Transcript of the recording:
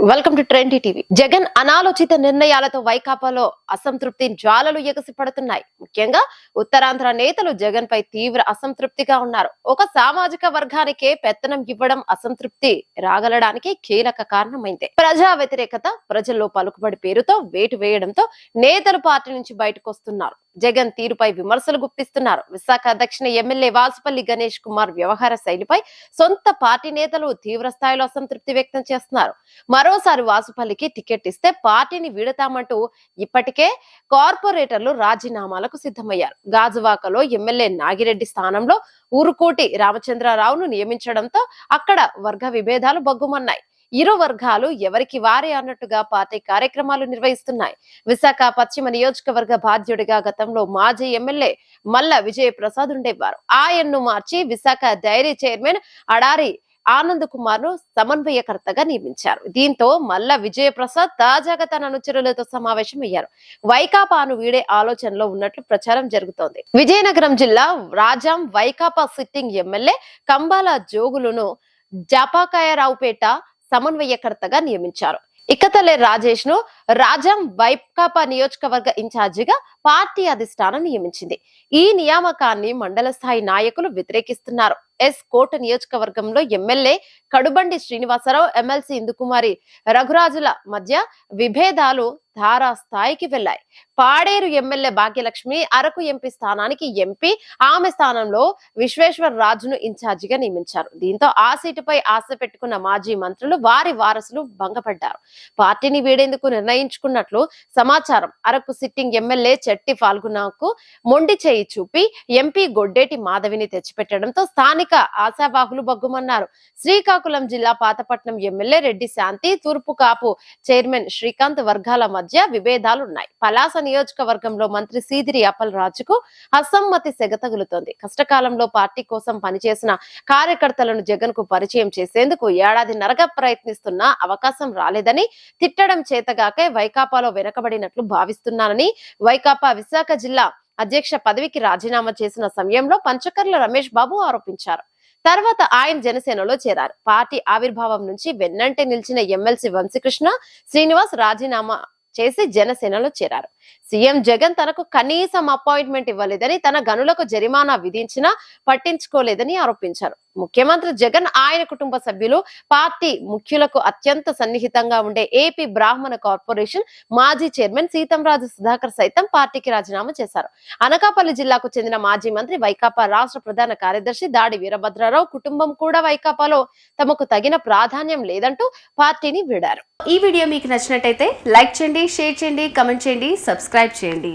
Welcome to trendy TV. Jagan అనాలోచిత నిర్ణయాలతో వైకాపాలో అసంతృప్తి జ్వాలలు ఎగసిపడుతున్నాయి. ముఖ్యంగా ఉత్తరాంధ్ర నేతలు జగన్ పై తీవ్ర అసంతృప్తిగా ఉన్నారు. ఒక సామాజిక వర్గానికే పెత్తనం ఇవ్వడం అసంతృప్తి రాగలడానికి కీలక కారణమైంది. ప్రజా వ్యతిరేకత, ప్రజల్లో పలుకుబడి పేరుతో వేటు వేయడంతో నేతలు పార్టీ నుంచి బయటకు వస్తున్నారు. జగన్ తీరుపై విమర్శలు గుప్పిస్తున్నారు. విశాఖ దక్షిణ ఎమ్మెల్యే వాసుపల్లి గణేష్ కుమార్ వ్యవహార శైలిపై సొంత పార్టీ నేతలు తీవ్ర స్థాయిలో అసంతృప్తి వ్యక్తం చేస్తున్నారు. మరోసారి వాసుపల్లికి టికెట్ ఇస్తే పార్టీని వీడతామంటూ ఇప్పటికే కార్పొరేటర్లు రాజీనామాలకు సిద్ధమయ్యారు. గాజువాకలో ఎమ్మెల్యే నాగిరెడ్డి స్థానంలో ఊరుకోటి రామచంద్రరావును నియమించడంతో అక్కడ వర్గ విభేదాలు బగ్గుమన్నాయి. ఇరు వర్గాలు ఎవరికి వారే అన్నట్టుగా పార్టీ కార్యక్రమాలు నిర్వహిస్తున్నాయి. విశాఖ పశ్చిమ నియోజకవర్గ బాధ్యుడిగా గతంలో మాజీ ఎమ్మెల్యే మల్ల విజయ ప్రసాద్ ఉండేవారు. ఆయన్ను మార్చి విశాఖ డైరీ చైర్మన్ అడారి ఆనంద్ కుమార్ ను సమన్వయకర్తగా నియమించారు. దీంతో మల్ల విజయ ప్రసాద్ తాజాగా తన అనుచరులతో సమావేశమయ్యారు. వైకాపాను వీడే ఆలోచనలో ఉన్నట్లు ప్రచారం జరుగుతోంది. విజయనగరం జిల్లా రాజాం వైకాపా సిట్టింగ్ ఎమ్మెల్యే కంబాల జోగులను జపాకాయరావుపేట సమన్వయకర్తగా నియమించారు. ఇకతలే రాజేష్ ను రాజాం వైకాపా నియోజకవర్గ ఇన్ఛార్జిగా పార్టీ అధిష్టానం నియమించింది. ఈ నియామకాన్ని మండల స్థాయి నాయకులు వ్యతిరేకిస్తున్నారు. ఎస్ కోట నియోజకవర్గంలో ఎమ్మెల్యే కడుబండి శ్రీనివాసరావు, ఎమ్మెల్సీ ఇందుకుమారి రఘురాజుల మధ్య విభేదాలు ధారా స్థాయికి వెళ్లాయి. పాడేరు ఎమ్మెల్యే భాగ్యలక్ష్మి అరకు ఎంపీ స్థానానికి ఎంపీ, ఆమె స్థానంలో విశ్వేశ్వర రాజును ఇన్ఛార్జిగా నియమించారు. దీంతో ఆ సీటుపై ఆశ పెట్టుకున్న మాజీ మంత్రులు, వారి వారసులు భంగపడ్డారు. పార్టీని వీడేందుకు నిర్ణయించుకున్నట్లు సమాచారం. అరకు సిట్టింగ్ ఎమ్మెల్యే చెట్టి ఫాల్గునాకు మొండి చేయి చూపి ఎంపీ గొడ్డేటి మాధవిని తెచ్చిపెట్టడంతో స్థానిక ఆశావాహులు బగ్గుమన్నారు. శ్రీకాకుళం జిల్లా పాతపట్నం ఎమ్మెల్యే రెడ్డి శాంతి, తూర్పు కాపు చైర్మన్ శ్రీకాంత్ వర్గాల మధ్య విభేదాలున్నాయి. పలాస నియోజకవర్గంలో మంత్రి సీదిరి అప్పల్ రాజుకు అసమ్మతి సెగ తగులుతోంది. కష్టకాలంలో పార్టీ కోసం పనిచేసిన కార్యకర్తలను జగన్ కు పరిచయం చేసేందుకు ఏడాదిన్నరగా ప్రయత్నిస్తున్నా అవకాశం రాలేదని, తిట్టడం చేతగాకే వైకాపాలో వెనకబడినట్లు భావిస్తున్నానని వైకాపా విశాఖ జిల్లా అధ్యక్ష పదవికి రాజీనామా చేసిన సమయంలో పంచకర్ల రమేష్ బాబు ఆరోపించారు. తర్వాత ఆయన జనసేనలో చేరారు. పార్టీ ఆవిర్భావం నుంచి వెన్నంటే నిలిచిన ఎమ్మెల్సీ వంశీకృష్ణ శ్రీనివాస్ రాజీనామా చేసి జనసేనలో చేరారు. సీఎం జగన్ తనకు కనీసం అపాయింట్మెంట్ ఇవ్వలేదని, తన గనులకు జరిమానా విధించినా పట్టించుకోలేదని ఆరోపించారు. ముఖ్యమంత్రి జగన్, ఆయన కుటుంబ సభ్యులు, పార్టీ ముఖ్యులకు అత్యంత సన్నిహితంగా ఉండే ఏపీ బ్రాహ్మణ కార్పొరేషన్ మాజీ చైర్మన్ సీతంరాజు సుధాకర్ సైతం పార్టీకి రాజీనామా చేశారు. అనకాపల్లి జిల్లాకు చెందిన మాజీ మంత్రి, వైకాపా రాష్ట్ర ప్రధాన కార్యదర్శి దాడి వీరభద్రరావు కుటుంబం కూడా వైకాపాలో తమకు తగిన ప్రాధాన్యం లేదంటూ పార్టీని వీడారు. ఈ వీడియో మీకు నచ్చినట్టయితే లైక్ చేయండి, షేర్ చేయండి, కమెంట్ చేయండి, సబ్స్క్రైబ్ చేయండి.